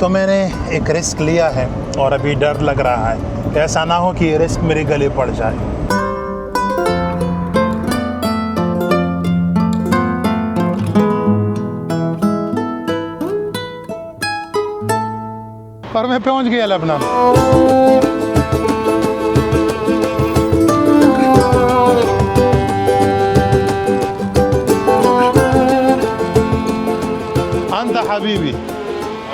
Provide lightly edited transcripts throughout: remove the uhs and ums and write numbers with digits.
तो मैंने एक रिस्क लिया है और अभी डर लग रहा है, ऐसा ना हो कि ये रिस्क मेरे गले पड़ जाए। और मैं पहुंच गया लेबनान। अंत हबीबी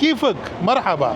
कीफक मरहबा।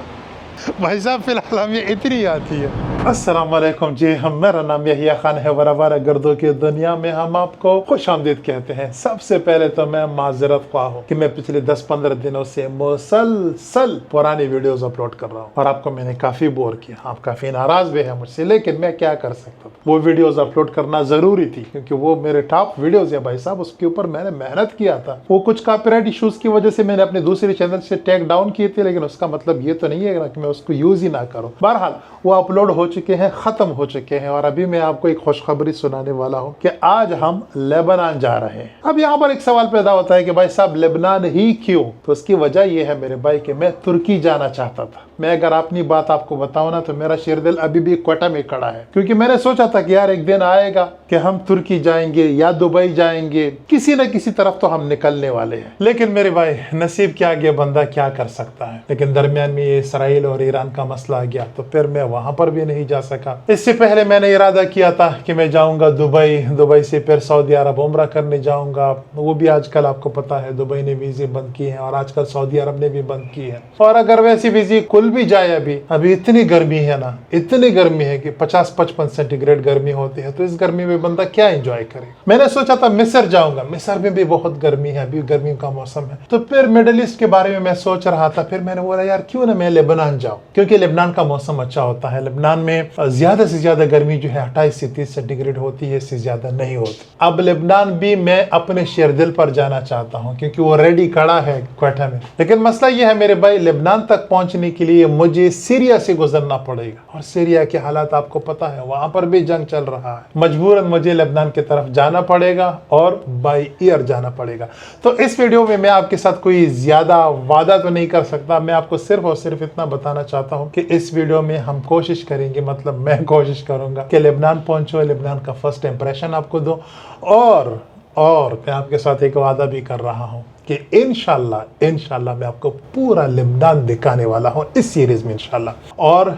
भाई साहब फिलहाल हमें इतनी आती है। अस्सलाम वालेकुम जी, मेरा नाम यहिया खान है। बराबर गर्दों की दुनिया में हम आपको खुश आमदीद कहते हैं। सबसे पहले तो मैं माजरत ख्वाह हूँ कि मैं पिछले 10-15 दिनों से मुसलसल पुरानी वीडियोस अपलोड कर रहा हूँ और आपको मैंने काफ़ी बोर किया, आप काफ़ी नाराज़ भी हैं मुझसे, लेकिन मैं क्या कर सकता था। वो वीडियोस अपलोड करना ज़रूरी थी क्योंकि वो मेरे टॉप वीडियोज़ है भाई साहब, उसके ऊपर मैंने मेहनत किया था। वो कुछ कॉपीराइट इशूज़ की वजह से मैंने अपने दूसरे चैनल से टेक डाउन किए थे, लेकिन उसका मतलब ये तो नहीं है कि मैं उसको यूज़ ही ना करूँ। बहरहाल वो अपलोड हो चुके हैं, ख़त्म हो चुके हैं और अभी मैं आपको एक खुशखबरी सुनाने वाला हूँ कि आज हम लेबनान जा रहे हैं। अब यहाँ पर एक सवाल पैदा होता है कि भाई साहब लेबनान ही क्यों? तो उसकी वजह यह है मेरे भाई कि मैं तुर्की जाना चाहता था। मैं अगर अपनी बात आपको बताऊँ ना तो मेरा शेरदिल अभी भी क्वेटा में खड़ा है, क्योंकि मैंने सोचा था कि यार एक दिन आएगा कि हम तुर्की जाएंगे या दुबई जाएंगे, किसी न किसी तरफ तो हम निकलने वाले हैं। लेकिन मेरे भाई नसीब के आगे बंदा क्या कर सकता है। लेकिन दरमियान में ये इसराइल और ईरान का मसला आ गया तो फिर मैं वहां पर भी नहीं जा सका। इससे पहले मैंने इरादा किया था कि मैं जाऊंगा दुबई, दुबई से फिर सऊदी अरब उम्रा करने जाऊंगा। वो भी आजकल आपको पता है दुबई ने वीजे बंद किए हैं और आजकल सऊदी अरब ने भी बंद की है। और अगर वैसी वीजे खुल भी जाए, अभी इतनी गर्मी है ना, इतनी गर्मी है कि 50-55 सेंटीग्रेड गर्मी होती है, तो इस गर्मी में बंदा क्या एंजॉय करे। मैंने सोचा था मिस्र जाऊंगा, मिस्र में भी बहुत गर्मी है, अभी गर्मी का मौसम है। तो फिर मिडिल ईस्ट के बारे में मैं सोच रहा था। फिर मैंने बोला यार क्यों ना मैं लेबनान जाऊं, क्योंकि लेबनान का मौसम अच्छा होता है। लेबनान में ज्यादा से ज्यादा गर्मी जो है 28 से 30 सेंटीग्रेड होती है, इससे ज्यादा नहीं होती। अब लेबनान भी मैं अपने शेरदिल पर जाना चाहता हूँ क्योंकि वो रेडी खड़ा है क्वेटा में। लेकिन मसला ये है मेरे भाई, लेबनान तक पहुंचने के लिए मुझे सीरिया से गुजरना पड़ेगा और सीरिया के हालात आपको पता है, वहां पर भी जंग चल रहा है। मजबूरन मुझे लेबनान की तरफ जाना पड़ेगा और बाई एयर जाना पड़ेगा। तो इस वीडियो में मैं आपके साथ कोई ज्यादा वादा तो नहीं कर सकता। मैं आपको सिर्फ और सिर्फ इतना बताना चाहता हूं कि इस वीडियो में हम कोशिश करेंगे, मतलब मैं कोशिश करूंगा कि लेबनान पहुंचो, लेबनान का फर्स्ट इंप्रेशन आपको दो। और मैं आपके साथ एक वादा भी कर रहा हूं कि इंशाल्लाह मैं आपको पूरा लेबनान दिखाने वाला हूं इस सीरीज में इंशाल्लाह। और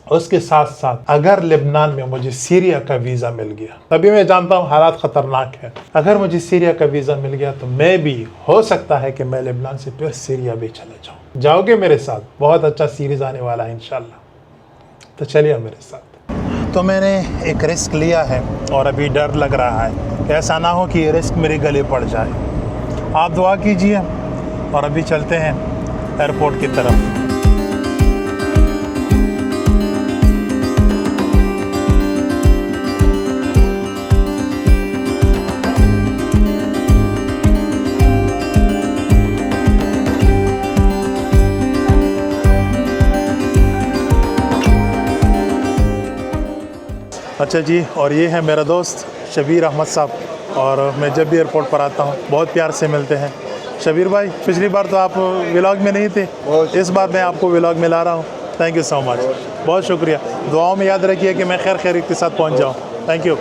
उसके साथ साथ अगर लेबनान में मुझे सीरिया का वीज़ा मिल गया, तभी मैं जानता हूं हालात ख़तरनाक है, अगर मुझे सीरिया का वीज़ा मिल गया तो मैं भी हो सकता है कि मैं लेबनान से फिर सीरिया भी चले जाऊं। जाओगे मेरे साथ? बहुत अच्छा सीरीज़ आने वाला है इंशाल्लाह, तो चलिए मेरे साथ। तो मैंने एक रिस्क लिया है और अभी डर लग रहा है, ऐसा ना हो कि ये रिस्क मेरे गले पड़ जाए। आप दुआ कीजिए और अभी चलते हैं एयरपोर्ट की तरफ। अच्छा जी, और ये है मेरा दोस्त शबीर अहमद साहब, और मैं जब भी एयरपोर्ट पर आता हूँ बहुत प्यार से मिलते हैं। शबीर भाई, पिछली बार तो आप व्लॉग में नहीं थे, इस बार मैं आपको व्लॉग में ला रहा हूँ। थैंक यू सो मच, बहुत शुक्रिया। दुआओं में याद रखिए कि मैं खैर के साथ पहुँच जाऊँ। Thank you.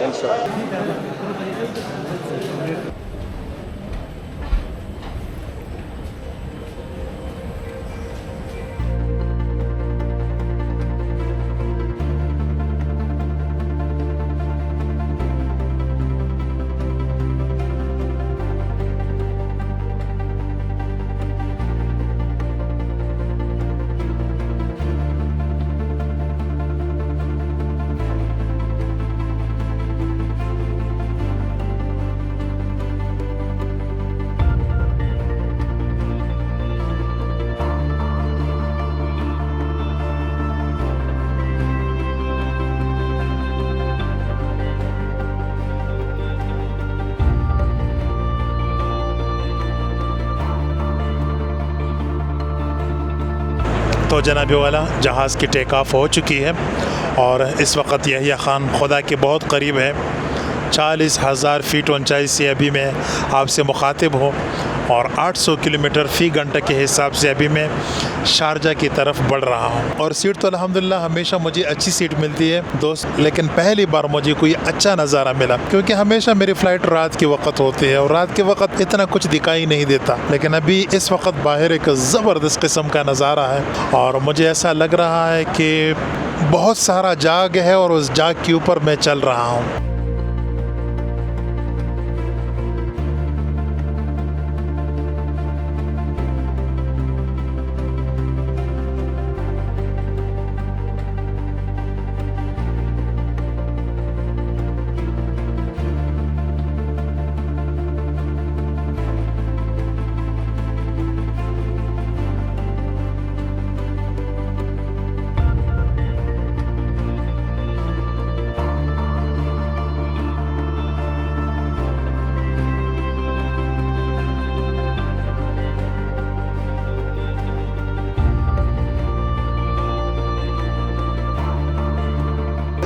तो जनाब वाला जहाज़ की टेक ऑफ हो चुकी है और इस वक्त यहिया खान खुदा के बहुत करीब है 40,000 फीट ऊंचाई से अभी मैं आपसे मुखातिब हूँ और 800 किलोमीटर फ़ी घंटा के हिसाब से अभी मैं शारजा की तरफ बढ़ रहा हूँ। और सीट तो अल्हम्दुलिल्लाह हमेशा मुझे अच्छी सीट मिलती है दोस्त, लेकिन पहली बार मुझे कोई अच्छा नज़ारा मिला, क्योंकि हमेशा मेरी फ़्लाइट रात के वक्त होती है और रात के वक्त इतना कुछ दिखाई नहीं देता। लेकिन अभी इस वक्त बाहर एक ज़बरदस्त किस्म का नज़ारा है और मुझे ऐसा लग रहा है कि बहुत सारा जाग है और उस जाग के ऊपर मैं चल रहा हूँ।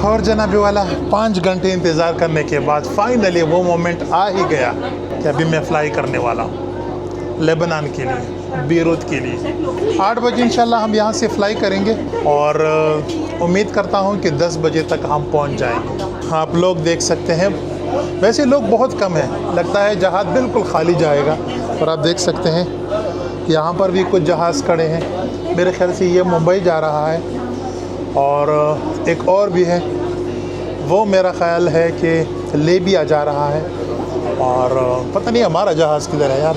और जनाबी वाला 5 घंटे इंतज़ार करने के बाद फाइनली वो मोमेंट आ ही गया कि अभी मैं फ़्लाई करने वाला हूँ लेबनान के लिए, बीरूत के लिए। 8 बजे इंशाल्लाह हम यहाँ से फ़्लाई करेंगे और उम्मीद करता हूँ कि 10 बजे तक हम पहुँच जाएंगे। आप लोग देख सकते हैं, वैसे लोग बहुत कम हैं, लगता है जहाज़ बिल्कुल खाली जाएगा। और आप देख सकते हैं यहाँ पर भी कुछ जहाज़ खड़े हैं, मेरे ख्याल से ये मुंबई जा रहा है और एक और भी है, वो मेरा ख़्याल है कि लेबिया जा रहा है और पता नहीं हमारा जहाज़ किधर है यार।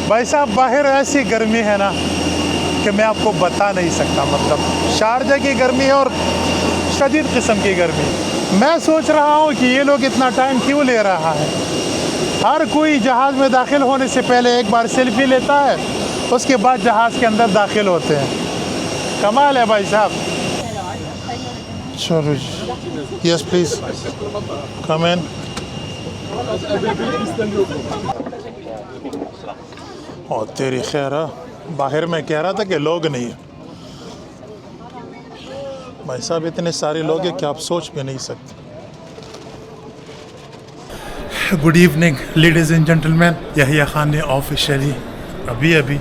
भाई साहब बाहर ऐसी गर्मी है ना कि मैं आपको बता नहीं सकता, मतलब शारजा की गर्मी है और शदीद किस्म की गर्मी। मैं सोच रहा हूँ कि ये लोग इतना टाइम क्यों ले रहा है। हर कोई जहाज़ में दाखिल होने से पहले एक बार सेल्फी लेता है, उसके बाद जहाज़ के अंदर दाखिल होते हैं। कमाल है भाई साहब। चलो यस प्लीज़ कम इन। और तेरी खैर, बाहर में कह रहा था कि लोग नहीं है। भाई साहब इतने सारे लोग हैं कि आप सोच भी नहीं सकते। Good evening ladies and gentleman, Yahya Khan ने ऑफिशियली अभी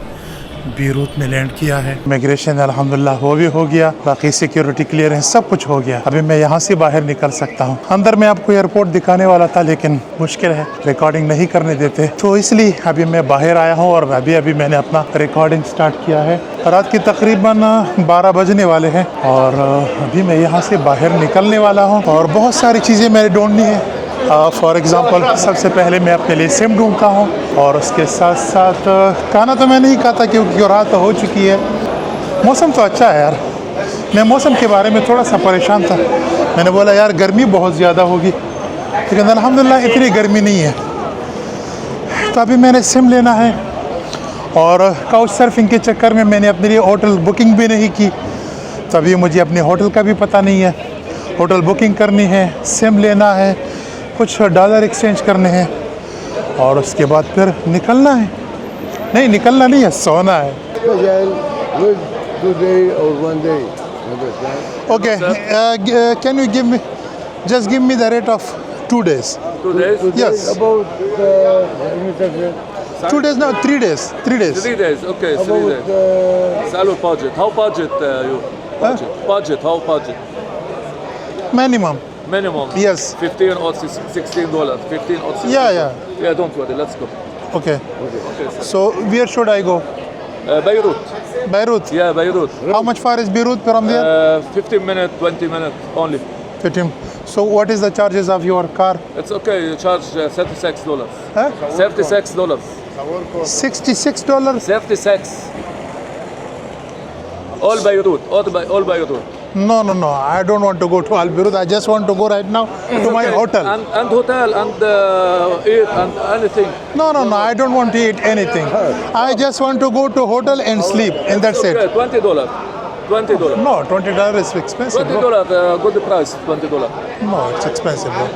बीरूत में लैंड किया है। इमिग्रेशन अल्हम्दुलिल्लाह वो भी हो गया, बाकी सिक्योरिटी क्लियरेंस सब कुछ हो गया। अभी मैं यहाँ से बाहर निकल सकता हूँ। अंदर मैं आपको एयरपोर्ट दिखाने वाला था लेकिन मुश्किल है, रिकॉर्डिंग नहीं करने देते, तो इसलिए अभी मैं बाहर आया हूँ और अभी मैंने अपना रिकॉर्डिंग स्टार्ट किया है। रात की तकरीबन 12 बजने वाले हैं और अभी मैं यहाँ से बाहर निकलने वाला हूँ और बहुत सारी चीज़ें मैंने ढूंढनी है। फॉर एग्ज़ाम्पल सबसे पहले मैं अपने लिए सिम ढूंढता हूँ और उसके साथ साथ खाना तो मैं नहीं खाता क्योंकि रात हो चुकी है। मौसम तो अच्छा है यार, मैं मौसम के बारे में थोड़ा सा परेशान था। मैंने बोला यार गर्मी बहुत ज़्यादा होगी, लेकिन अल्हम्दुलिल्लाह इतनी गर्मी नहीं है। तो अभी मैंने सिम लेना है और काउच सर्फिंग के चक्कर में मैंने अपने लिए होटल बुकिंग भी नहीं की, तो अभी मुझे अपने होटल का भी पता नहीं है। होटल बुकिंग करनी है, सिम लेना है, कुछ डॉलर एक्सचेंज करने हैं और उसके बाद फिर निकलना है। नहीं निकलना नहीं है, सोना है। Okay, can you give me just give me the rate of 2 days? 2 days? Yes. About 2 days, no, 3 days. 3 days. 3 days, okay, 3 days. Salary budget. How budget you? Budget, how budget? Minimum. Minimum? Yes. $15 or $16. 15 or 16. Yeah. Yeah, don't worry, let's go. Okay. Okay, sir. So where should I go? Beirut. Beirut. Yeah, Beirut. How much far is Beirut from there? 15 minutes, 20 minutes only. 15. So what is the charges of your car? It's okay, you charge $36. Huh? $36. $66? 36. All Beirut, all Beirut. No. I don't want to go to Al Beirut. I just want to go right now to my hotel. And hotel and eat and anything. No. I don't want to eat anything. I just want to go to hotel and sleep, and that's Okay, it. $20. $20. No, $20 is expensive, bro. $20, good price, $20. No, it's expensive, bro.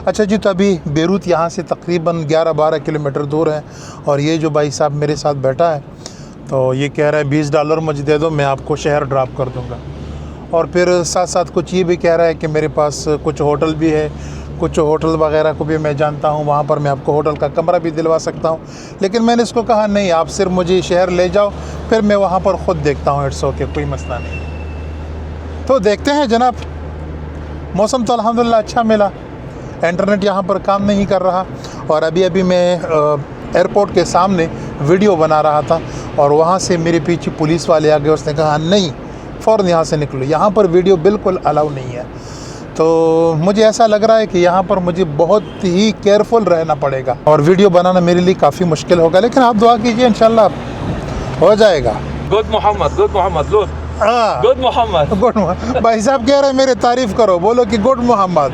अच्छा जी, तो अभी Beirut यहाँ से तकरीबन 11-12 kilometre दूर है और ये जो भाई साहब मेरे साथ बैठा है तो ये कह रहा है $20 मुझे दे दो, मैं आपको शहर ड्रॉप कर दूँगा। और फिर साथ साथ कुछ ये भी कह रहा है कि मेरे पास कुछ होटल भी है, कुछ होटल वगैरह को भी मैं जानता हूँ, वहाँ पर मैं आपको होटल का कमरा भी दिलवा सकता हूँ। लेकिन मैंने इसको कहा नहीं, आप सिर्फ मुझे शहर ले जाओ, फिर मैं वहाँ पर ख़ुद देखता हूँ, इट्स ओके, कोई मसला नहीं। तो देखते हैं जनाब, मौसम तो अल्हम्दुलिल्लाह अच्छा मिला, इंटरनेट यहाँ पर काम नहीं कर रहा। और अभी मैं एयरपोर्ट के सामने वीडियो बना रहा था और वहाँ से मेरे पीछे पुलिस वाले आ गए, उसने कहा नहीं फ़ौरन यहाँ से निकलो, यहाँ पर वीडियो बिल्कुल अलाउ नहीं है। तो मुझे ऐसा लग रहा है कि यहाँ पर मुझे बहुत ही केयरफुल रहना पड़ेगा और वीडियो बनाना मेरे लिए काफ़ी मुश्किल होगा, लेकिन आप दुआ कीजिए, इंशाल्लाह हो जाएगा। गुड मोहम्मद लो। हाँ, गुड मोहम्मद। भाई साहब कह रहे हैं मेरे तारीफ़ करो, बोलो कि गुड मोहम्मद।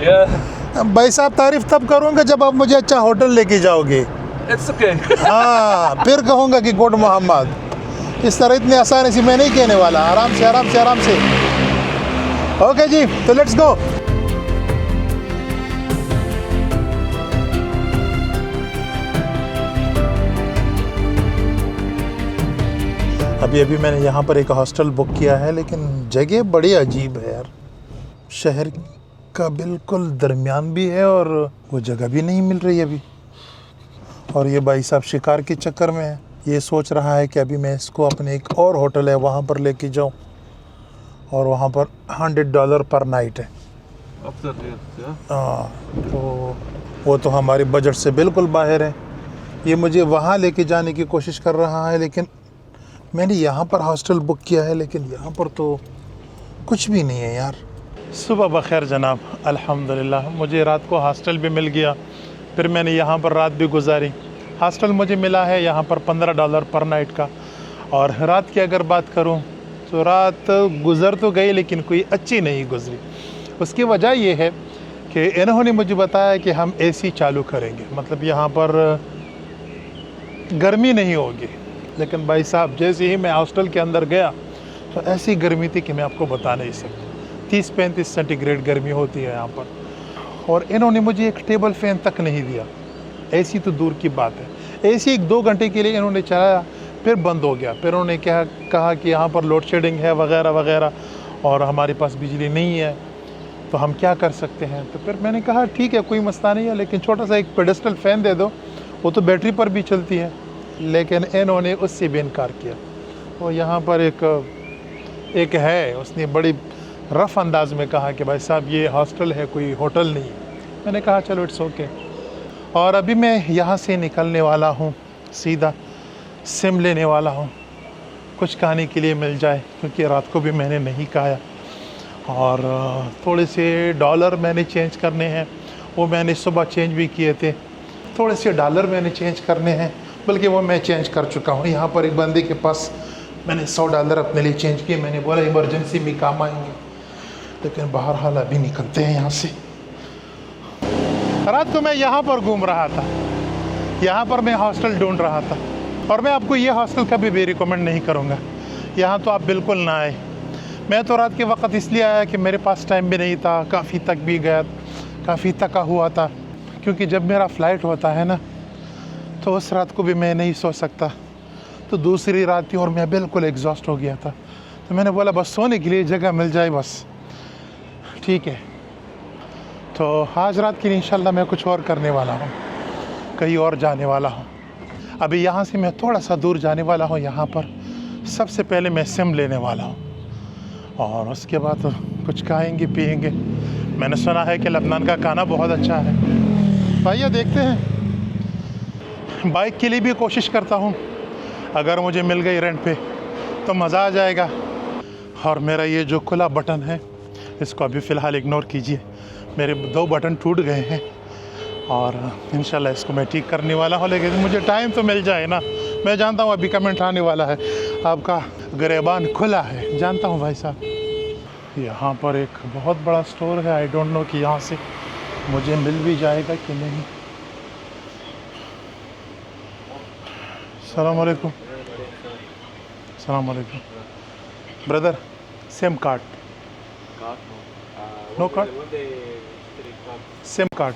भाई साहब तारीफ़ तब करूँगा जब आप मुझे अच्छा होटल लेके जाओगे। It's okay. हाँ, फिर कहूँगा कि गुड मोहम्मद। इस तरह इतने आसानी से मैं नहीं कहने वाला, आराम से। ओके जी, तो लेट्स गो। अभी मैंने यहाँ पर एक हॉस्टल बुक किया है, लेकिन जगह बड़ी अजीब है यार, शहर का बिल्कुल दरमियान भी है और वो जगह भी नहीं मिल रही अभी। और ये भाई साहब शिकार के चक्कर में है, ये सोच रहा है कि अभी मैं इसको अपने एक और होटल है वहाँ पर लेके जाऊँ, और वहाँ पर $100 पर नाइट है। हाँ, तो वो तो हमारे बजट से बिल्कुल बाहर है। ये मुझे वहाँ लेके जाने की कोशिश कर रहा है, लेकिन मैंने यहाँ पर हॉस्टल बुक किया है, लेकिन यहाँ पर तो कुछ भी नहीं है यार। सुबह बखैर जनाब, अल्हम्दुलिल्लाह मुझे रात को हॉस्टल भी मिल गया, फिर मैंने यहाँ पर रात भी गुजारी। हॉस्टल मुझे मिला है यहाँ पर $15 पर नाइट का। और रात की अगर बात करूँ तो रात गुज़र तो गई, लेकिन कोई अच्छी नहीं गुज़री। उसकी वजह ये है कि इन्होंने मुझे बताया कि हम एसी चालू करेंगे, मतलब यहाँ पर गर्मी नहीं होगी। लेकिन भाई साहब जैसे ही मैं हॉस्टल के अंदर गया तो ऐसी गर्मी थी कि मैं आपको बता नहीं सकता। 30-35 सेंटीग्रेड गर्मी होती है यहाँ पर। और इन्होंने मुझे एक टेबल फ़ैन तक नहीं दिया, एसी तो दूर की बात है। एसी 1-2 घंटे के लिए इन्होंने चलाया, फिर बंद हो गया। फिर उन्होंने कहा कि यहाँ पर लोड शेडिंग है वगैरह वगैरह, और हमारे पास बिजली नहीं है, तो हम क्या कर सकते हैं। तो फिर मैंने कहा ठीक है, कोई मसला नहीं है, लेकिन छोटा सा एक पेडेस्टल फ़ैन दे दो, वो तो बैटरी पर भी चलती है। लेकिन इन्होंने उससे भी इनकार किया। और यहाँ पर एक है, उसने बड़ी रफ़ अंदाज में कहा कि भाई साहब ये हॉस्टल है, कोई होटल नहीं। मैंने कहा चलो इट्स ओके। और अभी मैं यहाँ से निकलने वाला हूँ, सीधा सिम लेने वाला हूँ, कुछ खाने के लिए मिल जाए, क्योंकि रात को भी मैंने नहीं खाया। और थोड़े से डॉलर मैंने चेंज करने हैं, वो मैंने सुबह चेंज भी किए थे। थोड़े से डॉलर मैंने चेंज करने हैं, बल्कि वो मैं चेंज कर चुका हूँ। यहाँ पर एक बंदे के पास मैंने $100 अपने लिए चेंज किए, मैंने बोला इमरजेंसी में काम आएंगे। लेकिन बहरहाल अभी निकलते हैं यहाँ से। रात को मैं यहाँ पर घूम रहा था, यहाँ पर मैं हॉस्टल ढूंढ रहा था, और मैं आपको ये हॉस्टल कभी भी रिकमेंड नहीं करूँगा। यहाँ तो आप बिल्कुल ना आए। मैं तो रात के वक्त इसलिए आया कि मेरे पास टाइम भी नहीं था, काफ़ी थक भी गया, काफ़ी थका हुआ था, क्योंकि जब मेरा फ़्लाइट होता है ना, तो उस रात को भी मैं नहीं सो सकता। तो दूसरी रात थी और मैं बिल्कुल एग्जॉस्ट हो गया था। तो मैंने बोला बस सोने के लिए जगह मिल जाए बस, ठीक है। तो आज रात के लिए इंशाल्लाह मैं कुछ और करने वाला हूँ, कहीं और जाने वाला हूँ। अभी यहाँ से मैं थोड़ा सा दूर जाने वाला हूँ। यहाँ पर सबसे पहले मैं सिम लेने वाला हूँ, और उसके बाद तो कुछ खाएंगे पिएंगे। मैंने सुना है कि लबनान का खाना बहुत अच्छा है। भैया देखते हैं, बाइक के लिए भी कोशिश करता हूँ, अगर मुझे मिल गई रेंट पे तो मज़ा आ जाएगा। और मेरा ये जो खुला बटन है, इसको अभी फ़िलहाल इग्नोर कीजिए। मेरे 2 बटन टूट गए हैं, और इंशाल्लाह इसको मैं ठीक करने वाला हूँ। लेकिन मुझे टाइम तो मिल जाए ना। मैं जानता हूँ अभी कमेंट आने वाला है, आपका गिरेबान खुला है, जानता हूँ भाई साहब। यहाँ पर एक बहुत बड़ा स्टोर है, आई डोंट नो कि यहाँ से मुझे मिल भी जाएगा कि नहीं। अस्सलाम वालेकुम। अस्सलाम वालेकुम brother, SIM card? No card, SIM card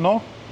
no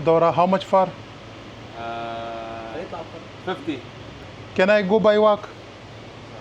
दौरा। How much for? 50. Can I go by walk?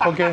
Okay.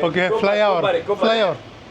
Okay. Fly out. Fly out.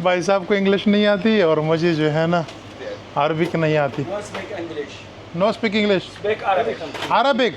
भाई साहब को इंग्लिश नहीं आती और मुझे जो है ना अरबिक नहीं आती. No speak English. No speak English. Speak Arabic.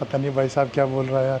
पता नहीं भाई साहब क्या बोल रहा है यार.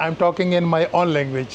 I'm talking in my own language.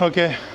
Okay.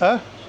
Huh?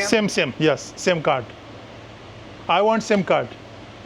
Same. Yes, same card. I want SIM card.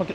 Okay.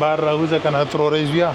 Barra usa kana trores via.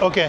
Okay.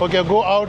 Okay, go out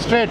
straight.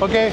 Okay.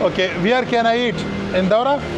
Okay. Where can I eat? In Daura?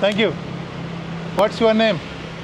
Thank you. What's your name?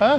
Huh?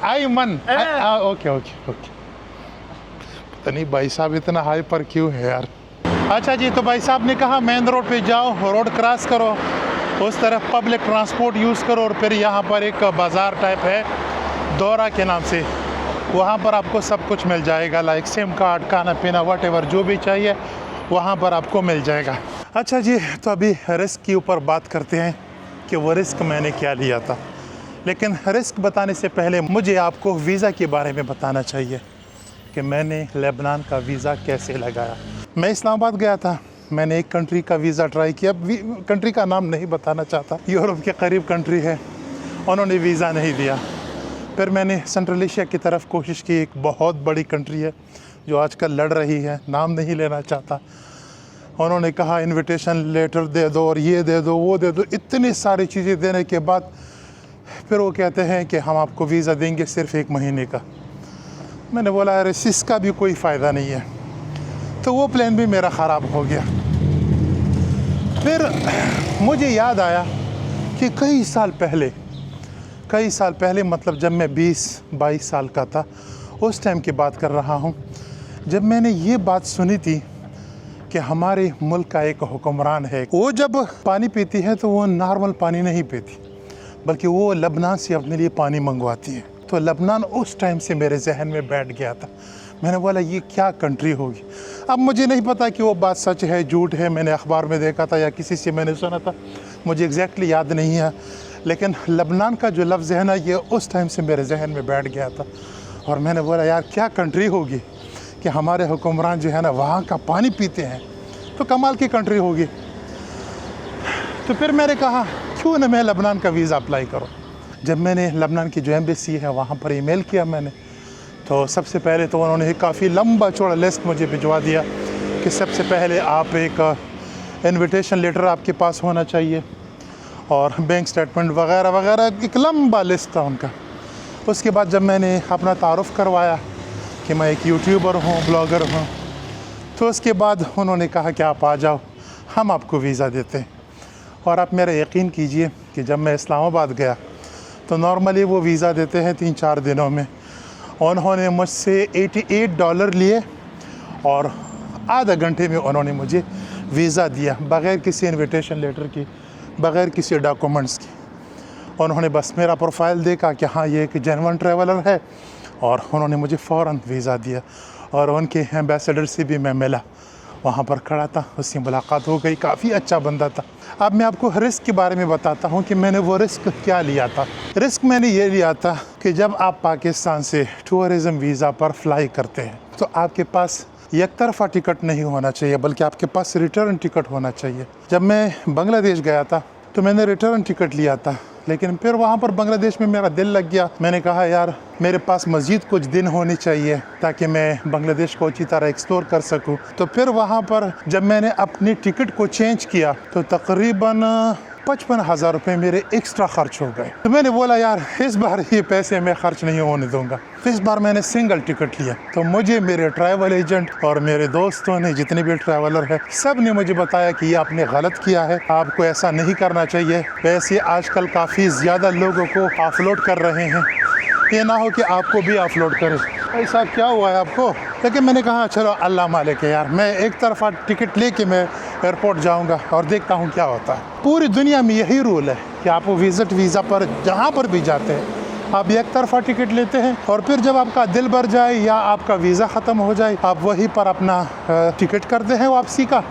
Ayman. Eh. Okay. पता नहीं भाई साहब इतना hyper क्यों है यार. अच्छा जी, तो भाई साहब ने कहा मेन रोड पे जाओ, रोड क्रॉस करो, उस तरफ पब्लिक ट्रांसपोर्ट यूज़ करो और फिर यहाँ पर एक बाज़ार टाइप है दौरा के नाम से, वहाँ पर आपको सब कुछ मिल जाएगा, लाइक सिम कार्ड, खाना पीना, वट जो भी चाहिए वहाँ पर आपको मिल जाएगा. अच्छा जी, तो अभी रिस्क के ऊपर बात करते हैं कि वो रिस्क मैंने क्या लिया था. लेकिन रिस्क बताने से पहले मुझे आपको वीज़ा के बारे में बताना चाहिए कि मैंने लेबनान का वीज़ा कैसे लगाया. मैं इस्लामाबाद गया था, मैंने एक कंट्री का वीज़ा ट्राई किया. कंट्री का नाम नहीं बताना चाहता, यूरोप के करीब कंट्री है, उन्होंने वीज़ा नहीं दिया. फिर मैंने सेंट्रल एशिया की तरफ कोशिश की, एक बहुत बड़ी कंट्री है जो आजकल लड़ रही है, नाम नहीं लेना चाहता. उन्होंने कहा इनविटेशन लेटर दे दो और ये दे दो वो दे दो, इतनी सारी चीज़ें देने के बाद फिर वो कहते हैं कि हम आपको वीज़ा देंगे सिर्फ 1 महीने का. मैंने बोला अरे इसका भी कोई फ़ायदा नहीं है. तो वो प्लान भी मेरा ख़राब हो गया. फिर मुझे याद आया कि कई साल पहले मतलब जब मैं 20-22 साल का था, उस टाइम की बात कर रहा हूँ, जब मैंने ये बात सुनी थी कि हमारे मुल्क का एक हुक्मरान है, वो जब पानी पीती है तो वो नॉर्मल पानी नहीं पीती, बल्कि वो लेबनान से अपने लिए पानी मंगवाती है. तो लेबनान उस टाइम से मेरे जहन में बैठ गया था. मैंने बोला ये क्या कंट्री होगी. अब मुझे नहीं पता कि वो बात सच है झूठ है, मैंने अखबार में देखा था या किसी से मैंने सुना था, मुझे एग्जैक्टली याद नहीं है. लेकिन लेबनान का जो लफ्ज़ है ना, ये उस टाइम से मेरे जहन में बैठ गया था. और मैंने बोला यार क्या कंट्री होगी कि हमारे हुक्मरान जो है ना वहाँ का पानी पीते हैं, तो कमाल की कंट्री होगी. तो फिर मैंने कहा क्यों ना मैं लेबनान का वीज़ा अप्लाई करूँ. जब मैंने लेबनान की जो एम्बेसी है वहाँ पर ईमेल किया मैंने, तो सबसे पहले तो उन्होंने काफ़ी लंबा चौड़ा लिस्ट मुझे भिजवा दिया कि सबसे पहले आप एक इनविटेशन लेटर आपके पास होना चाहिए और बैंक स्टेटमेंट वगैरह वगैरह, एक लंबा लिस्ट था उनका. उसके बाद जब मैंने अपना तारुफ़ करवाया कि मैं एक यूट्यूबर हूँ, ब्लॉगर हूँ, तो उसके बाद उन्होंने कहा कि आप आ जाओ, हम आपको वीज़ा देते हैं. और आप मेरा यकीन कीजिए कि जब मैं इस्लामाबाद गया तो नॉर्मली वो वीज़ा देते हैं 3-4 दिनों में. उन्होंने मुझसे $88 लिए और आधा घंटे में उन्होंने मुझे वीज़ा दिया, बग़ैर किसी इनविटेशन लेटर की, बग़ैर किसी डॉक्यूमेंट्स की. उन्होंने बस मेरा प्रोफाइल देखा कि हाँ ये एक जेन्युइन ट्रैवलर है, और उन्होंने मुझे फ़ौरन वीज़ा दिया. और उनके एम्बेसडर से भी मैं मिला, वहाँ पर खड़ा था, उससे मुलाकात हो गई, काफ़ी अच्छा बंदा था। अब मैं आपको रिस्क के बारे में बताता हूँ कि मैंने वो रिस्क क्या लिया था। रिस्क मैंने ये लिया था कि जब आप पाकिस्तान से टूरिज़म वीज़ा पर फ्लाई करते हैं तो आपके पास एक तरफा टिकट नहीं होना चाहिए, बल्कि आपके पास रिटर्न टिकट होना चाहिए। जब मैं बांग्लादेश गया था तो मैंने रिटर्न टिकट लिया था, लेकिन फिर वहाँ पर बांग्लादेश में मेरा दिल लग गया। मैंने कहा यार मेरे पास मज़ीद कुछ दिन होने चाहिए ताकि मैं बांग्लादेश को अच्छी तरह एक्सप्लोर कर सकूं। तो फिर वहाँ पर जब मैंने अपनी टिकट को चेंज किया तो तकरीबन 55,000 रुपये मेरे एक्स्ट्रा खर्च हो गए। तो मैंने बोला यार इस बार ये पैसे मैं खर्च नहीं होने दूंगा। इस बार मैंने सिंगल टिकट लिया। तो मुझे मेरे ट्रैवल एजेंट और मेरे दोस्तों ने, जितने भी ट्रैवलर है, सब ने मुझे बताया कि ये आपने गलत किया है, आपको ऐसा नहीं करना चाहिए। वैसे आजकल काफ़ी ज़्यादा लोगों को ऑफलोड कर रहे हैं, ये ना हो कि आपको भी ऑफलोड करें। ऐसा क्या हुआ है आपको? लेकिन मैंने कहा चलो अल्लाह मालिक है यार, मैं एक तरफा टिकट लेके मैं एयरपोर्ट जाऊंगा और देखता हूं क्या होता है। पूरी दुनिया में यही रूल है कि आप विज़िट वीज़ा पर जहां पर भी जाते हैं आप एक तरफा टिकट लेते हैं और फिर जब आपका दिल भर जाए या आपका वीज़ा ख़त्म हो जाए आप वहीं पर अपना टिकट करते हैं वापसी का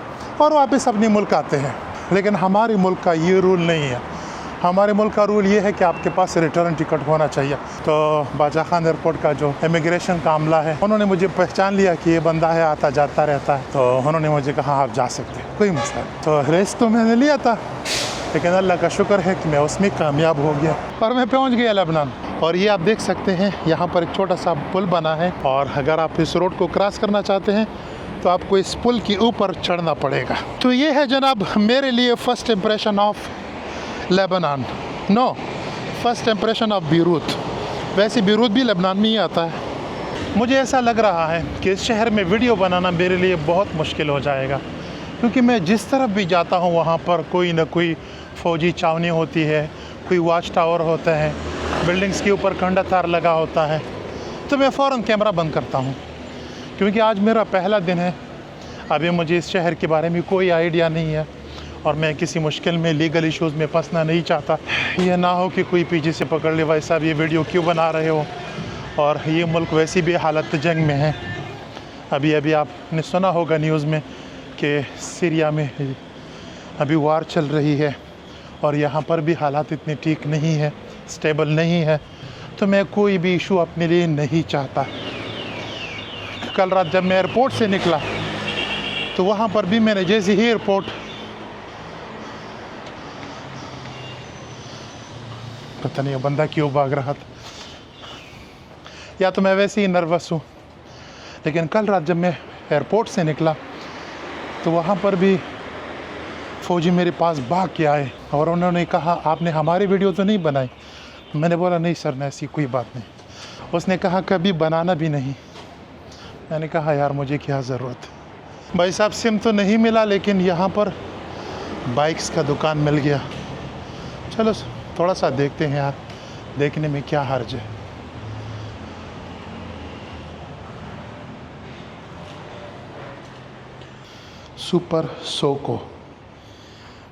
और वापस अपने मुल्क आते हैं। लेकिन हमारे मुल्क का ये रूल नहीं है। हमारे मुल्क का रूल ये है कि आपके पास रिटर्न टिकट होना चाहिए। तो बादशाह खान एयरपोर्ट का जो इमिग्रेशन का अमला है उन्होंने मुझे पहचान लिया कि ये बंदा है, आता जाता रहता है, तो उन्होंने मुझे कहा आप जा सकते हैं, कोई मसला नहीं। तो रेस्ट तो मैंने लिया था, लेकिन अल्लाह का शुक्र है कि मैं उसमें कामयाब हो गया और मैं पहुंच गया लेबनान। और ये आप देख सकते हैं यहाँ पर एक छोटा सा पुल बना है और अगर आप इस रोड को क्रॉस करना चाहते हैं तो आपको इस पुल के ऊपर चढ़ना पड़ेगा। तो ये है जनाब मेरे लिए first impression of Lebanon, no first impression of Beirut. वैसे बीरूत भी लेबनान में ही आता है। मुझे ऐसा लग रहा है कि इस शहर में वीडियो बनाना मेरे लिए बहुत मुश्किल हो जाएगा, क्योंकि मैं जिस तरफ भी जाता हूँ वहाँ पर कोई ना कोई फ़ौजी छावनी होती है, कोई वॉच टावर होता है, बिल्डिंग्स के ऊपर खंडा तार लगा होता है। तो मैं फ़ौरन कैमरा बंद करता हूँ, क्योंकि आज मेरा पहला दिन है। अभी मुझे इस शहर के बारे में कोई आइडिया नहीं है और मैं किसी मुश्किल में लीगल इश्यूज़ में फंसना नहीं चाहता। ये ना हो कि कोई पीछे से पकड़ ले, भाई साहब ये वीडियो क्यों बना रहे हो, और ये मुल्क वैसी भी हालत जंग में है। अभी आपने सुना होगा न्यूज़ में कि सीरिया में अभी वार चल रही है और यहाँ पर भी हालात इतने ठीक नहीं है, स्टेबल नहीं है। तो मैं कोई भी इशू अपने लिए नहीं चाहता। कल रात जब मैं एयरपोर्ट से निकला तो वहाँ पर भी मैंने जैसे ही एयरपोर्ट, पता नहीं वो बंदा क्यों भाग रहा था, या तो मैं वैसे ही नर्वस हूँ। लेकिन कल रात जब मैं एयरपोर्ट से निकला तो वहाँ पर भी फ़ौजी मेरे पास भाग के आए और उन्होंने कहा आपने हमारी वीडियो तो नहीं बनाई? मैंने बोला नहीं सर, न ऐसी कोई बात नहीं। उसने कहा कभी बनाना भी नहीं। मैंने कहा यार मुझे क्या ज़रूरत है। भाई साहब सिम तो नहीं मिला, लेकिन यहाँ पर बाइक्स का दुकान मिल गया। चलो थोड़ा सा देखते हैं यार, देखने में क्या हर्ज है। सुपर सोको,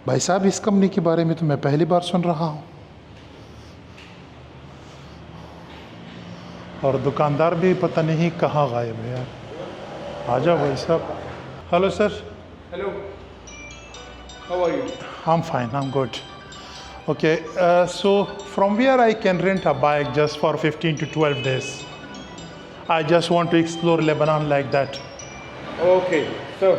भाई साहब इस कंपनी के बारे में तो मैं पहली बार सुन रहा हूँ। और दुकानदार भी पता नहीं कहाँ गायब है यार। आ जाओ भाई साहब। Hello sir. Hello. How are you? I'm fine, I'm good. Okay, so from where I can rent a bike just for 15 to 12 days? I just want to explore Lebanon like that. Okay, so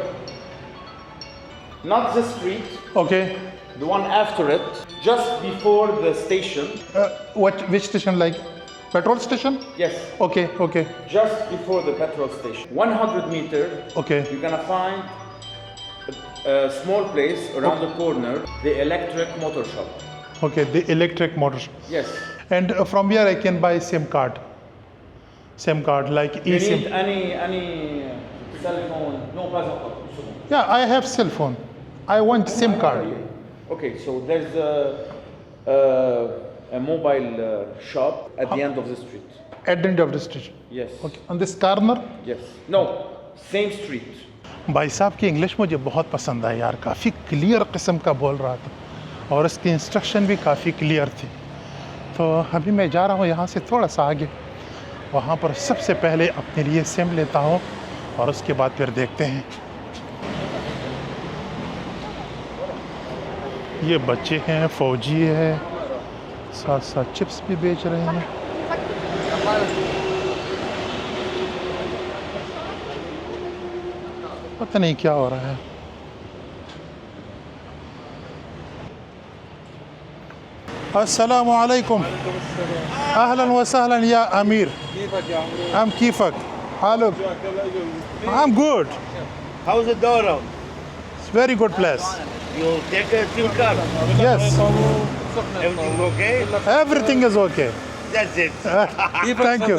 not the street, Okay, the one after it, just before the station. which station, like petrol station? Yes, Okay, okay, just before the petrol station. 100 meter, okay, you're gonna find a small place around the corner, the electric motor shop. okay, the electric motor. Yes. And from where I can buy SIM card? SIM card like You eSIM. need any cell phone? No, passport. Yeah, I have cell phone. I want SIM card. Okay, so there's a mobile shop at the end of the street. At the end of the station. Yes. Okay, on this corner. Yes. No, same street. भाई साहब की English मुझे बहुत पसंद आई यार, काफ़ी clear किस्म का बोल रहा था और इसकी इंस्ट्रक्शन भी काफ़ी क्लियर थी। तो अभी मैं जा रहा हूँ यहाँ से थोड़ा सा आगे, वहाँ पर सबसे पहले अपने लिए सिम लेता हूँ और उसके बाद फिर देखते हैं। ये बच्चे हैं, फौजी है, साथ साथ चिप्स भी बेच रहे हैं। पता नहीं क्या हो रहा है। अस्सलामु अलैकुम। अहलन व सहलन या अमीर। हम कीफक हालुक? I'm good. How's the door? It's very good place. You take a SIM card. Yes, Everything okay? everything is okay. That's it. Thank you.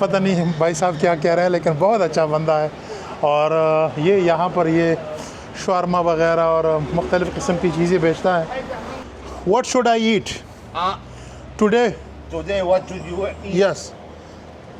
पता नहीं भाई साहब क्या कह रहे हैं, लेकिन बहुत अच्छा बंदा है। और ये यहाँ पर ये शवारमा वगैरह और मुख्तलिफ़ किस्म की चीज़ें बेचता है। What should I eat today? Today, what should you eat? Yes.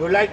You like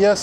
Yes.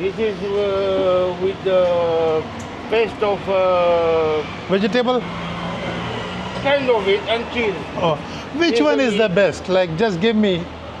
This is with paste of Vegetable? kind of it and cheese. Oh. Which one is the best? Like, just give me.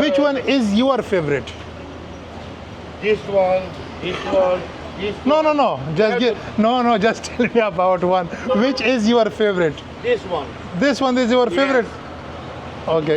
Which one is your favorite? this one, this one, this No. Just give. No. Just tell me about one. Which is your favorite? this one. This one is your favorite. Okay,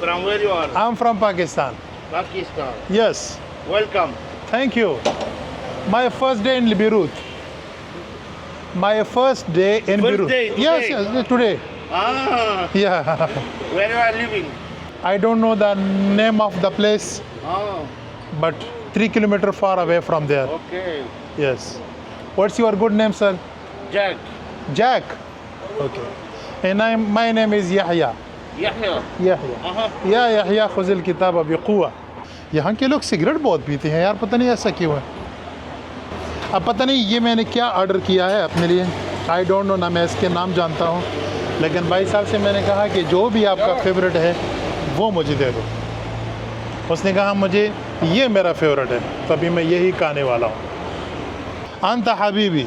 From where you are? I'm from Pakistan. Pakistan. Yes. Welcome. Thank you. My first day in Beirut. My first day in First Beirut. day, today? Yes, today. Ah, Yeah. where you are living? I don't know the name of the place, Oh, but 3 kilometers far away from there. okay. Yes. What's your good name, sir? Jack. Jack. Okay. And my name is Yahya. Yahya. Yahya. या यहया खुज़िल किताब बिक़ुव्वा। यहाँ के लोग cigarette बहुत पीते हैं यार, पता नहीं ऐसा क्यों है। अब पता नहीं ये मैंने क्या ऑर्डर किया है अपने लिए, आई डोंट नो, ना मैं इसके नाम जानता हूँ, लेकिन भाई साहब से मैंने कहा कि जो भी आपका फेवरेट है वो मुझे दे दो। उसने कहा मुझे ये मेरा फेवरेट है, तभी मैं यही खाने वाला हूँ। अंत हबीबी।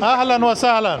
अहलन व सहलन।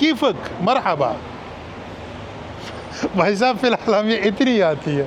कीफक। मरहबा। भाई साहब फिलहाल हमें इतनी आती है।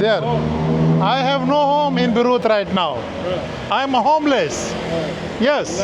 there. I have no home in Beirut right now. I'm homeless. Yes.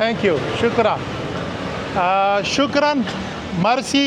Thank you. शुक्रा। शुक्रन। मर्सी।